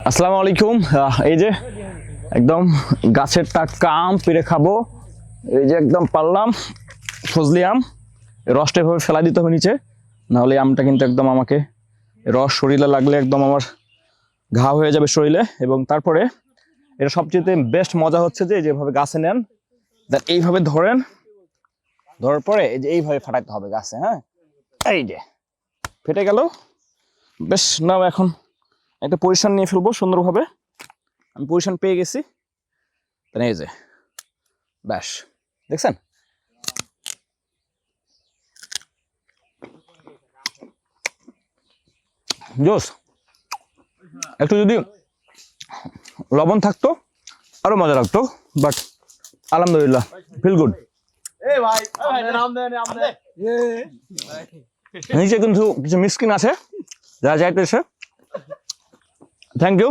আসসালামু আলাইকুম। এই যে একদম গাছের টাটকা আম পেড়ে খাবো। এই যে একদম পারলাম ফজলি আম, রসটা এভাবে ফেলা দিতে হবে নিচে, নাহলে আমটা কিন্তু একদম আমাকে রস শরীরে লাগলে একদম আমার ঘা হয়ে যাবে শরীরে। এবং তারপরে এটা সবচেয়ে বেস্ট মজা হচ্ছে যে যেভাবে গাছে নেন, দেন এইভাবে ধরেন, ধরার পরে এই যে এইভাবে ফাটাইতে হবে গাছে। হ্যাঁ, এই যে ফেটে গেল। বেশ, নাও এখন একটা পজিশন নিয়ে ফেলবো সুন্দরভাবে। আমি পজিশন পেয়ে গেছি। এই যে ব্যাস, দেখছেন? জোস। একটু যদি লবণ থাকতো আরো মজা লাগতো, বাট আলহামদুলিল্লাহ, ফিল গুড। নিচে কিন্তু কিছু মিসকিন আছে যারা যাইতেছে। Thank you.